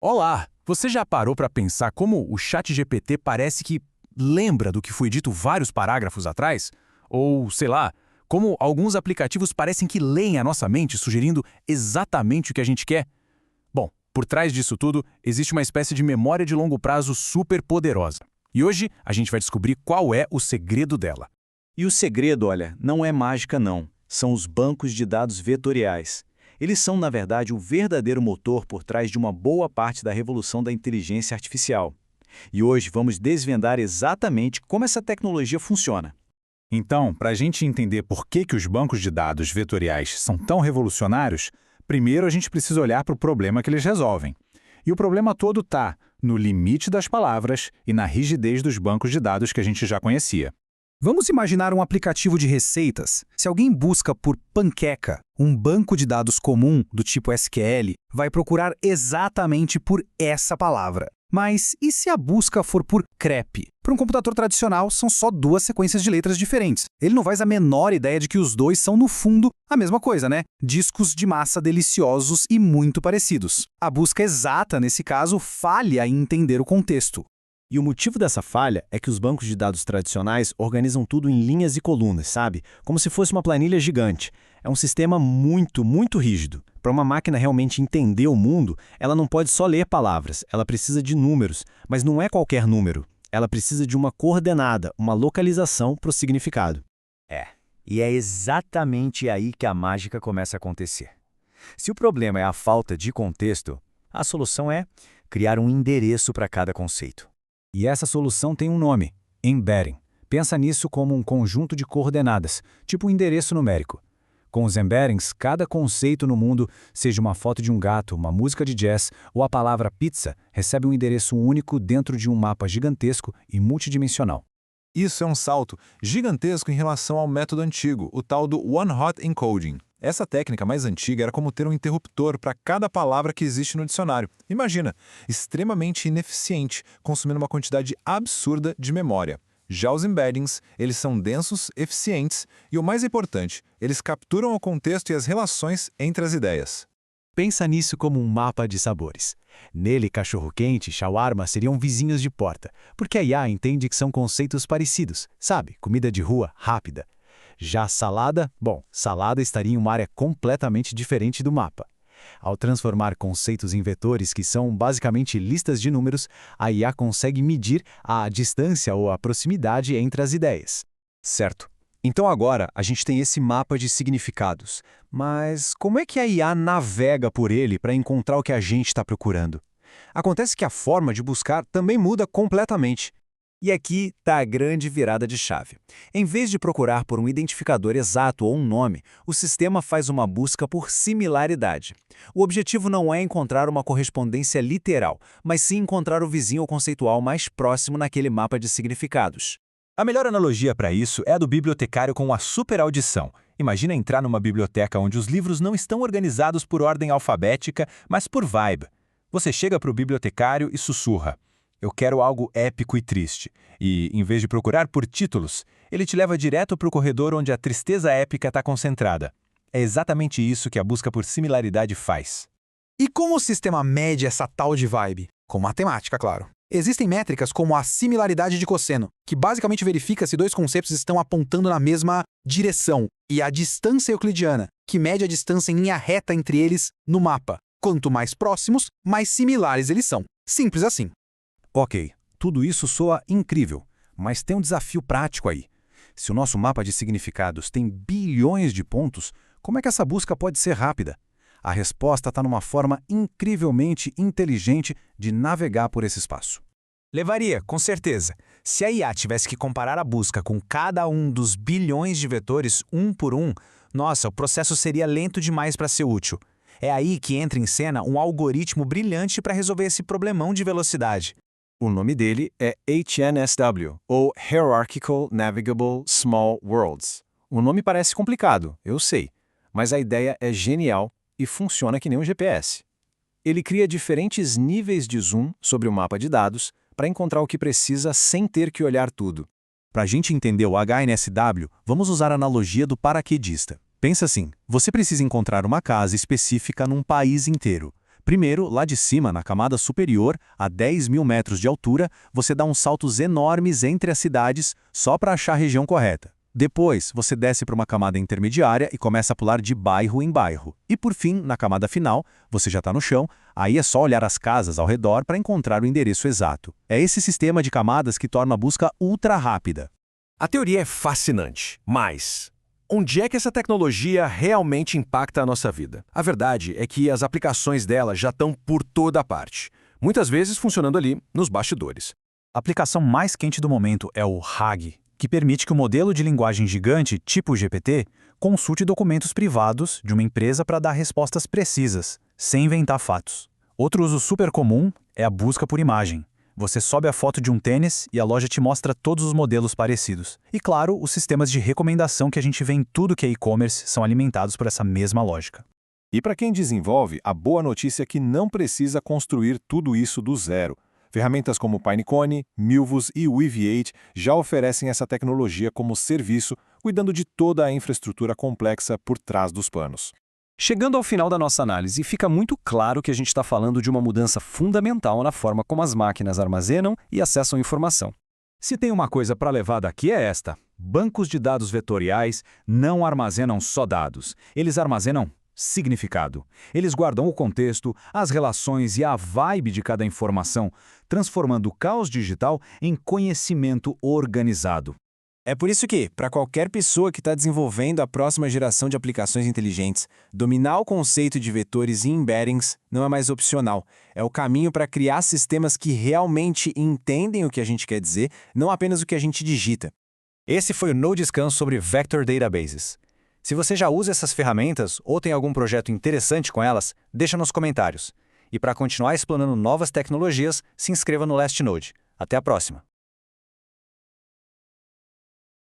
Olá! Você já parou para pensar como o ChatGPT parece que lembra do que foi dito vários parágrafos atrás? Ou, sei lá, como alguns aplicativos parecem que leem a nossa mente, sugerindo exatamente o que a gente quer? Bom, por trás disso tudo, existe uma espécie de memória de longo prazo super poderosa. E hoje a gente vai descobrir qual é o segredo dela. E o segredo, olha, não é mágica não. São os bancos de dados vetoriais. Eles são, na verdade, o verdadeiro motor por trás de uma boa parte da revolução da inteligência artificial. E hoje vamos desvendar exatamente como essa tecnologia funciona. Então, para a gente entender por que os bancos de dados vetoriais são tão revolucionários, primeiro a gente precisa olhar para o problema que eles resolvem. E o problema todo está no limite das palavras e na rigidez dos bancos de dados que a gente já conhecia. Vamos imaginar um aplicativo de receitas. Se alguém busca por panqueca, um banco de dados comum do tipo SQL vai procurar exatamente por essa palavra. Mas e se a busca for por crepe? Para um computador tradicional, são só duas sequências de letras diferentes. Ele não faz a menor ideia de que os dois são, no fundo, a mesma coisa, né? Discos de massa deliciosos e muito parecidos. A busca exata, nesse caso, falha em entender o contexto. E o motivo dessa falha é que os bancos de dados tradicionais organizam tudo em linhas e colunas, sabe? Como se fosse uma planilha gigante. É um sistema muito rígido. Para uma máquina realmente entender o mundo, ela não pode só ler palavras, ela precisa de números, mas não é qualquer número. Ela precisa de uma coordenada, uma localização para o significado. E é exatamente aí que a mágica começa a acontecer. Se o problema é a falta de contexto, a solução é criar um endereço para cada conceito. E essa solução tem um nome: embedding. Pensa nisso como um conjunto de coordenadas, tipo um endereço numérico. Com os embeddings, cada conceito no mundo, seja uma foto de um gato, uma música de jazz ou a palavra pizza, recebe um endereço único dentro de um mapa gigantesco e multidimensional. Isso é um salto gigantesco em relação ao método antigo, o tal do One-Hot Encoding. Essa técnica mais antiga era como ter um interruptor para cada palavra que existe no dicionário. Imagina, extremamente ineficiente, consumindo uma quantidade absurda de memória. Já os embeddings, eles são densos, eficientes e, o mais importante, eles capturam o contexto e as relações entre as ideias. Pensa nisso como um mapa de sabores. Nele, cachorro-quente e shawarma seriam vizinhos de porta, porque a IA entende que são conceitos parecidos, sabe? Comida de rua rápida. Já salada, salada estaria em uma área completamente diferente do mapa. Ao transformar conceitos em vetores, que são basicamente listas de números, a IA consegue medir a distância ou a proximidade entre as ideias. Certo. Então agora a gente tem esse mapa de significados. Mas como é que a IA navega por ele para encontrar o que a gente está procurando? Acontece que a forma de buscar também muda completamente. E aqui está a grande virada de chave. Em vez de procurar por um identificador exato ou um nome, o sistema faz uma busca por similaridade. O objetivo não é encontrar uma correspondência literal, mas sim encontrar o vizinho conceitual mais próximo naquele mapa de significados. A melhor analogia para isso é a do bibliotecário com a superaudição. Imagina entrar numa biblioteca onde os livros não estão organizados por ordem alfabética, mas por vibe. Você chega para o bibliotecário e sussurra: "Eu quero algo épico e triste." E, em vez de procurar por títulos, ele te leva direto para o corredor onde a tristeza épica está concentrada. É exatamente isso que a busca por similaridade faz. E como o sistema mede essa tal de vibe? Com matemática, claro. Existem métricas como a similaridade de cosseno, que basicamente verifica se dois conceitos estão apontando na mesma direção, e a distância euclidiana, que mede a distância em linha reta entre eles no mapa. Quanto mais próximos, mais similares eles são. Simples assim. Ok, tudo isso soa incrível, mas tem um desafio prático aí. Se o nosso mapa de significados tem bilhões de pontos, como é que essa busca pode ser rápida? A resposta está numa forma incrivelmente inteligente de navegar por esse espaço. Levaria, com certeza. Se a IA tivesse que comparar a busca com cada um dos bilhões de vetores, um por um, nossa, o processo seria lento demais para ser útil. É aí que entra em cena um algoritmo brilhante para resolver esse problemão de velocidade. O nome dele é HNSW, ou Hierarchical Navigable Small Worlds. O nome parece complicado, eu sei, mas a ideia é genial e funciona que nem um GPS. Ele cria diferentes níveis de zoom sobre o mapa de dados para encontrar o que precisa sem ter que olhar tudo. Para a gente entender o HNSW, vamos usar a analogia do paraquedista. Pensa assim, você precisa encontrar uma casa específica num país inteiro. Primeiro, lá de cima, na camada superior, a 10 mil metros de altura, você dá uns saltos enormes entre as cidades só para achar a região correta. Depois, você desce para uma camada intermediária e começa a pular de bairro em bairro. E por fim, na camada final, você já está no chão, aí é só olhar as casas ao redor para encontrar o endereço exato. É esse sistema de camadas que torna a busca ultra rápida. A teoria é fascinante, mas onde é que essa tecnologia realmente impacta a nossa vida? A verdade é que as aplicações dela já estão por toda parte, muitas vezes funcionando ali nos bastidores. A aplicação mais quente do momento é o RAG, que permite que o modelo de linguagem gigante, tipo GPT, consulte documentos privados de uma empresa para dar respostas precisas, sem inventar fatos. Outro uso super comum é a busca por imagem. Você sobe a foto de um tênis e a loja te mostra todos os modelos parecidos. E claro, os sistemas de recomendação que a gente vê em tudo que é e-commerce são alimentados por essa mesma lógica. E para quem desenvolve, a boa notícia é que não precisa construir tudo isso do zero. Ferramentas como Pinecone, Milvus e Weaviate já oferecem essa tecnologia como serviço, cuidando de toda a infraestrutura complexa por trás dos panos. Chegando ao final da nossa análise, fica muito claro que a gente está falando de uma mudança fundamental na forma como as máquinas armazenam e acessam informação. Se tem uma coisa para levar daqui é esta: bancos de dados vetoriais não armazenam só dados, eles armazenam significado. Eles guardam o contexto, as relações e a vibe de cada informação, transformando o caos digital em conhecimento organizado. É por isso que, para qualquer pessoa que está desenvolvendo a próxima geração de aplicações inteligentes, dominar o conceito de vetores e embeddings não é mais opcional. É o caminho para criar sistemas que realmente entendem o que a gente quer dizer, não apenas o que a gente digita. Esse foi o No Descanso sobre Vector Databases. Se você já usa essas ferramentas ou tem algum projeto interessante com elas, deixa nos comentários. E para continuar explorando novas tecnologias, se inscreva no Last Node. Até a próxima!